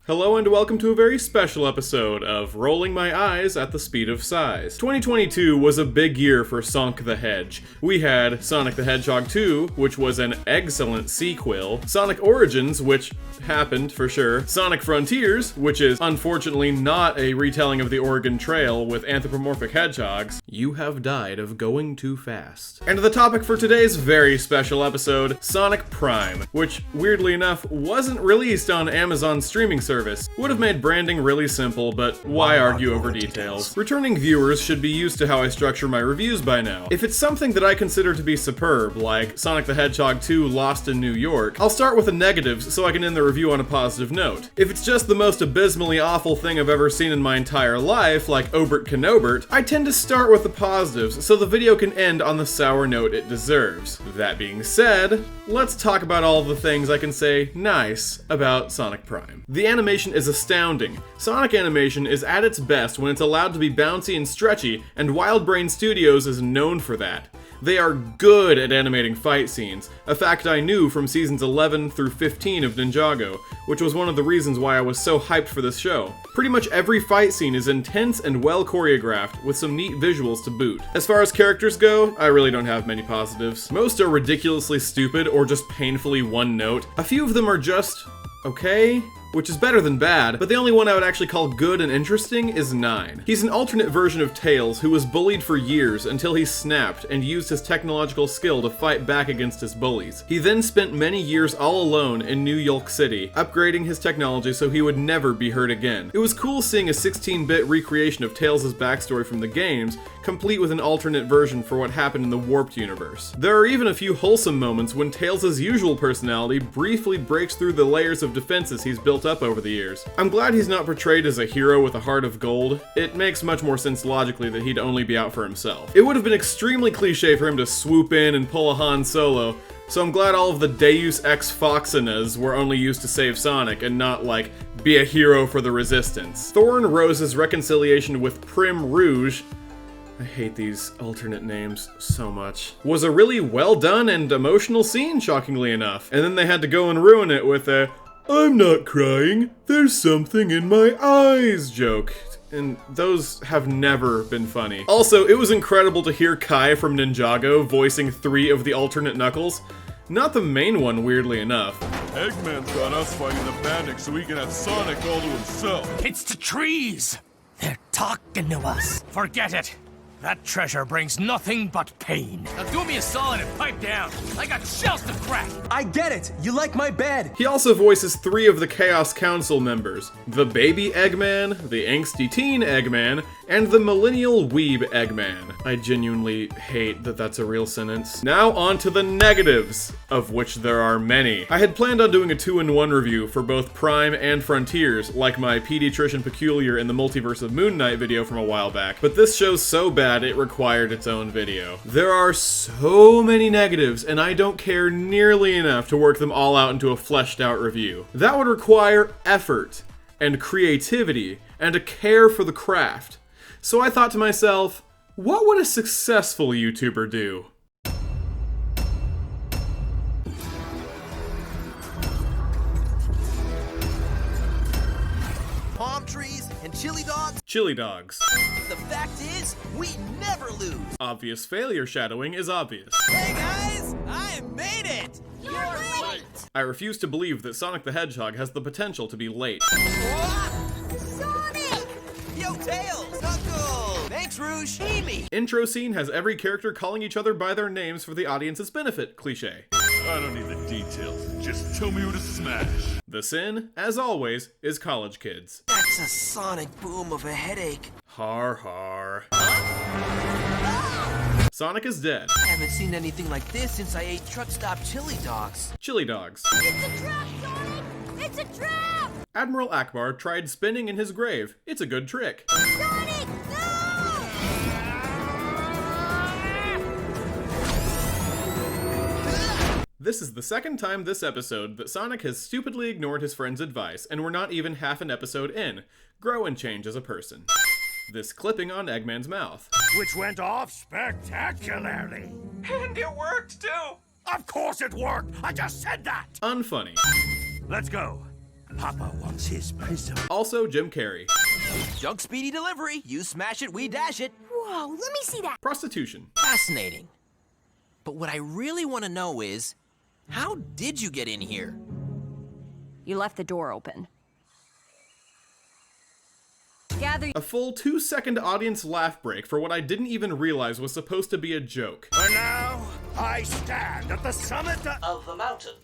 Hello and welcome to a very special episode of Rolling My Eyes at the Speed of Size. 2022 was a big year for Sonic the Hedge. We had Sonic the Hedgehog 2, which was an excellent sequel, Sonic Origins, which happened for sure, Sonic Frontiers, which is unfortunately not a retelling of the Oregon Trail with anthropomorphic hedgehogs. You have died of going too fast. And the topic for today's very special episode, Sonic Prime, which weirdly enough wasn't released on Amazon's streaming service. Would have made branding really simple, but why argue over details? Returning viewers should be used to how I structure my reviews by now. If it's something that I consider to be superb, like Sonic the Hedgehog 2 Lost in New York, I'll start with the negatives so I can end the review on a positive note. If it's just the most abysmally awful thing I've ever seen in my entire life, like Obert Canobert, I tend to start with the positives so the video can end on the sour note it deserves. That being said, let's talk about all the things I can say nice about Sonic Prime. The animation is astounding. Sonic animation is at its best when it's allowed to be bouncy and stretchy, and Wild Brain Studios is known for that. They are good at animating fight scenes, a fact I knew from seasons 11 through 15 of Ninjago, which was one of the reasons why I was so hyped for this show. Pretty much every fight scene is intense and well choreographed, with some neat visuals to boot. As far as characters go, I really don't have many positives. Most are ridiculously stupid or just painfully one note. A few of them are just okay, which is better than bad, but the only one I would actually call good and interesting is 9. He's an alternate version of Tails who was bullied for years until he snapped and used his technological skill to fight back against his bullies. He then spent many years all alone in New York City, upgrading his technology so he would never be hurt again. It was cool seeing a 16-bit recreation of Tails' backstory from the games, complete with an alternate version for what happened in the Warped universe. There are even a few wholesome moments when Tails' usual personality briefly breaks through the layers of defenses he's built up over the years. I'm glad he's not portrayed as a hero with a heart of gold. It makes much more sense logically that he'd only be out for himself. It would have been extremely cliche for him to swoop in and pull a Han Solo, so I'm glad all of the Deus Ex Foxinas were only used to save Sonic and not, like, be a hero for the Resistance. Thorn Rose's reconciliation with Prim Rouge, I hate these alternate names so much, was a really well done and emotional scene, shockingly enough. And then they had to go and ruin it with a "I'm not crying, there's something in my eyes" joke. And those have never been funny. Also, it was incredible to hear Kai from Ninjago voicing 3 of the alternate Knuckles. Not the main one, weirdly enough. Eggman's got us fighting the bandits so he can have Sonic all to himself. It's the trees! They're talking to us. Forget it. That treasure brings nothing but pain. Now do me a solid and pipe down. I got shells to crack. I get it! You like my bed! He also voices 3 of the Chaos Council members. The baby Eggman, the angsty teen Eggman, and the millennial weeb Eggman. I genuinely hate that that's a real sentence. Now on to the negatives, of which there are many. I had planned on doing a 2-in-1 review for both Prime and Frontiers, like my Pediatrician Peculiar in the Multiverse of Moon Knight video from a while back, but this show's so bad it required its own video. There are so many negatives, and I don't care nearly enough to work them all out into a fleshed out review. That would require effort, and creativity, and a care for the craft. So I thought to myself, what would a successful YouTuber do? Palm trees and chili dogs. Chili dogs. The fact is, we never lose. Obvious failure shadowing is obvious. Hey guys, I made it. You're late! I refuse to believe that Sonic the Hedgehog has the potential to be late. Sonic! Yo, Tails, Knuckles. Thanks, Rouge. Amy. Intro scene has every character calling each other by their names for the audience's benefit, cliche. I don't need the details. Just tell me who to smash. The sin, as always, is college kids. That's a sonic boom of a headache. Har har. Sonic is dead. I haven't seen anything like this since I ate truck stop chili dogs. Chili dogs. It's a trap, Sonic! It's a trap! Admiral Akbar tried spinning in his grave. It's a good trick. Sonic, no! This is the second time this episode that Sonic has stupidly ignored his friend's advice, and we're not even half an episode in. Grow and change as a person. This clipping on Eggman's mouth. Which went off spectacularly. And it worked too! Of course it worked! I just said that! Unfunny. Let's go. Papa wants his prism. Also Jim Carrey. Junk speedy delivery. You smash it, we dash it. Whoa, let me see that. Prostitution. Fascinating. But what I really want to know is, how did you get in here? You left the door open. Gather. A full 2-second audience laugh break for what I didn't even realize was supposed to be a joke. For now, I stand at the summit Of the mountain.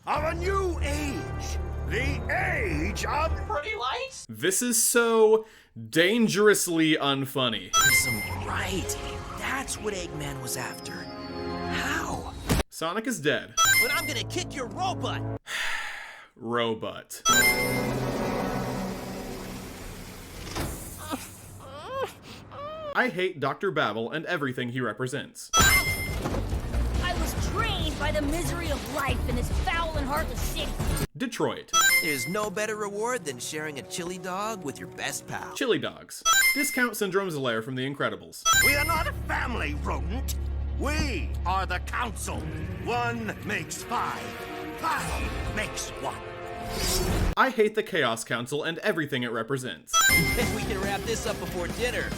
of a new age. The age of... Pretty lights? This is so dangerously unfunny. Prism, right. That's what Eggman was after. How? Sonic is dead. But I'm gonna kick your robot. Robot. I hate Dr. Babel and everything he represents. I was trained by the misery of life in this foul and heartless city. Detroit. There's no better reward than sharing a chili dog with your best pal. Chili dogs. Discount Syndrome's lair from The Incredibles. We are not a family, rodent. We are the council. 1 makes 5. 5 makes 1. I hate the Chaos Council and everything it represents. If we can wrap this up before dinner.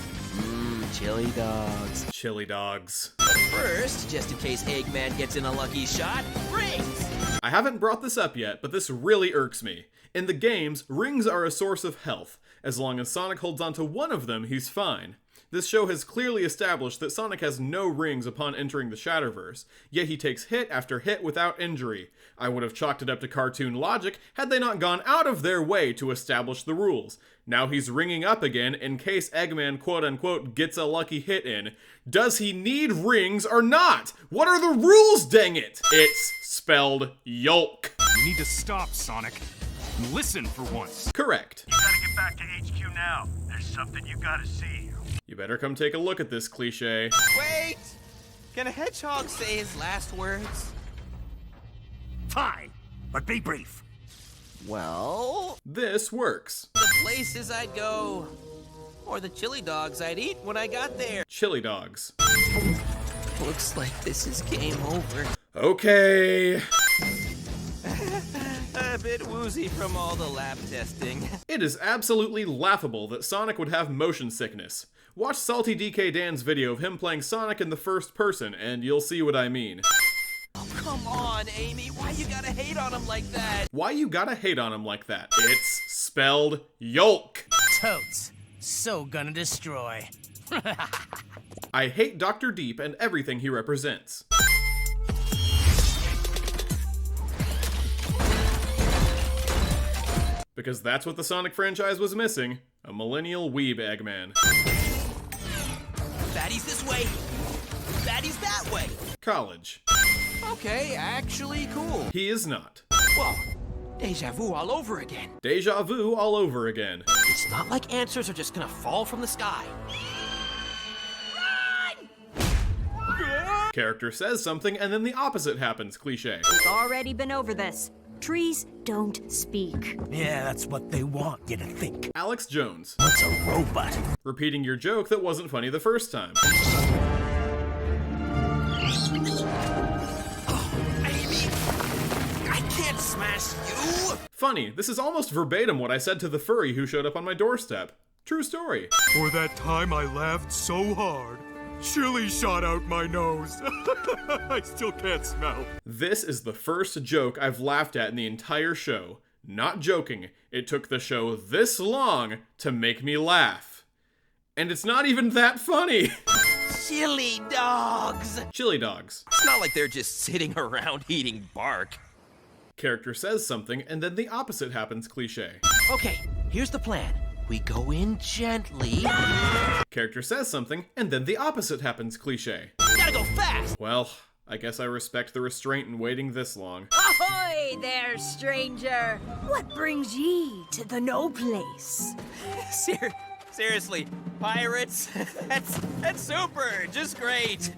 Chili dogs. Chili dogs. But first, just in case Eggman gets in a lucky shot, rings! I haven't brought this up yet, but this really irks me. In the games, rings are a source of health. As long as Sonic holds onto one of them, he's fine. This show has clearly established that Sonic has no rings upon entering the Shatterverse, yet he takes hit after hit without injury. I would have chalked it up to cartoon logic had they not gone out of their way to establish the rules. Now he's ringing up again in case Eggman quote-unquote gets a lucky hit in. Does he need rings or not? What are the rules, dang it? It's spelled Yolk. You need to stop, Sonic. And listen for once. Correct. You gotta get back to HQ now. There's something you gotta see. You better come take a look at this cliche. Wait! Can a hedgehog say his last words? Fine, but be brief. Well, This works. the places I'd go. Or the chili dogs I'd eat when I got there. Chili dogs. Looks like this is game over. Okay. A bit woozy from all the lab testing. It is absolutely laughable that Sonic would have motion sickness. Watch Salty DK Dan's video of him playing Sonic in the first person, and you'll see what I mean. Oh, come on, Amy. Why you gotta hate on him like that? Why you gotta hate on him like that? It's spelled Yolk. Totes. So gonna destroy. I hate Dr. Deep and everything he represents. Because that's what the Sonic franchise was missing. A millennial weeb Eggman. Baddies this way. Baddies that way. College. Okay, actually cool. He is not. Well, deja vu all over again. Deja vu all over again. It's not like answers are just gonna fall from the sky. Character says something and then the opposite happens, cliche. We've already been over this. Trees don't speak. Yeah, that's what they want you to think. Alex Jones. What's a robot? Repeating your joke that wasn't funny the first time. Amy, I can't smash you. Funny, this is almost verbatim what I said to the furry who showed up on my doorstep. True story. For that time I laughed so hard, chili shot out my nose. I still can't smell. This is the first joke I've laughed at in the entire show. Not joking, it took the show this long to make me laugh. And it's not even that funny. Chili dogs. Chili dogs. It's not like they're just sitting around eating bark. Character says something and then the opposite happens, cliche. Okay, here's the plan. We go in gently. Character says something and then the opposite happens, cliche. Gotta go fast. Well, I guess I respect the restraint in waiting this long. Ahoy there, stranger! What brings ye to the no place? Seriously, pirates? That's super, just great.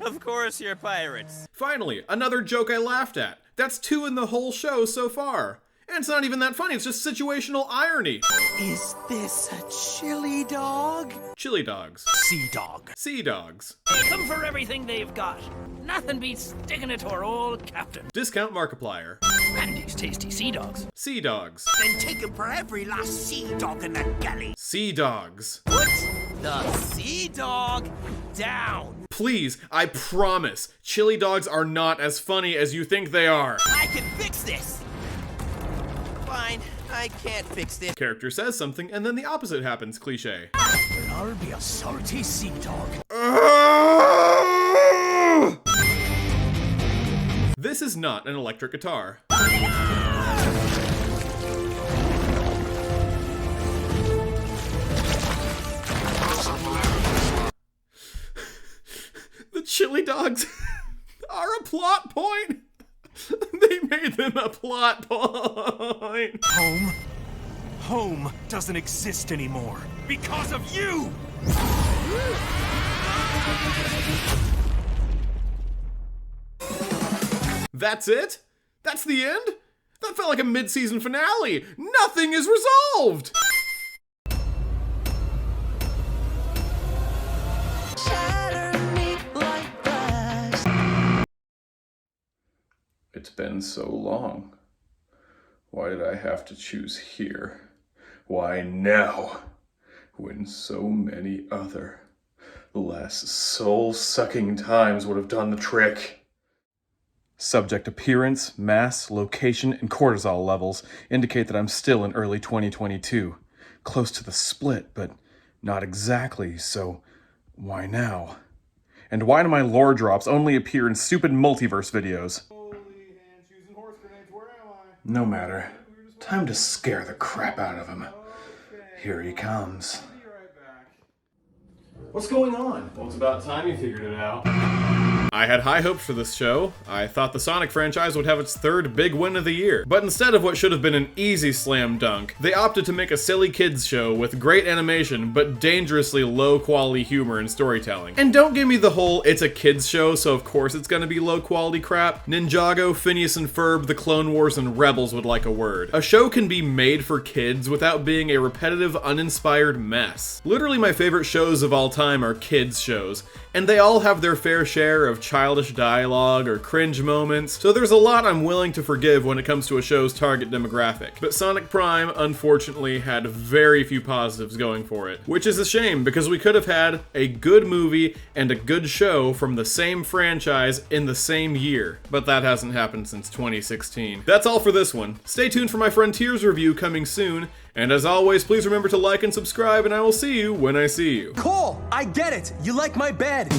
Of course you're pirates. Finally, another joke I laughed at. That's 2 in the whole show so far. And it's not even that funny, it's just situational irony. Is this a chili dog? Chili dogs. Sea dog. Sea dogs. Take them for everything they've got. Nothing beats sticking it to our old captain. Discount Markiplier. Randy's tasty sea dogs. Sea dogs. Then take him for every last sea dog in the galley. Sea dogs. Put the sea dog down. Please, I promise, chili dogs are not as funny as you think they are. I can fix this. Fine, I can't fix this. Character says something and then the opposite happens, cliche. Then I'll be a salty sea dog. This is not an electric guitar. The chili dogs are a plot point. They made them a plot point. Home doesn't exist anymore. Because of you! That's it? That's the end? That felt like a mid-season finale. Nothing is resolved. It's been so long. Why did I have to choose here? Why now? When so many other, less soul-sucking times would have done the trick. Subject appearance, mass, location, and cortisol levels indicate that I'm still in early 2022. Close to the split, but not exactly, so why now? And why do my lore drops only appear in stupid multiverse videos? No matter. Time to scare the crap out of him. Here he comes. What's going on? Well, it's about time you figured it out. I had high hopes for this show. I thought the Sonic franchise would have its third big win of the year. But instead of what should have been an easy slam dunk, they opted to make a silly kids show with great animation but dangerously low quality humor and storytelling. And don't give me the whole it's a kids show so of course it's gonna be low quality crap. Ninjago, Phineas and Ferb, The Clone Wars, and Rebels would like a word. A show can be made for kids without being a repetitive, uninspired mess. Literally my favorite shows of all time are kids shows, and they all have their fair share of childish dialogue or cringe moments, so there's a lot I'm willing to forgive when it comes to a show's target demographic. But Sonic Prime, unfortunately, had very few positives going for it, which is a shame because we could have had a good movie and a good show from the same franchise in the same year, but that hasn't happened since 2016. That's all for this one. Stay tuned for my Frontiers review coming soon, and as always, please remember to like and subscribe, and I will see you when I see you. Cole, I get it. You like my bed.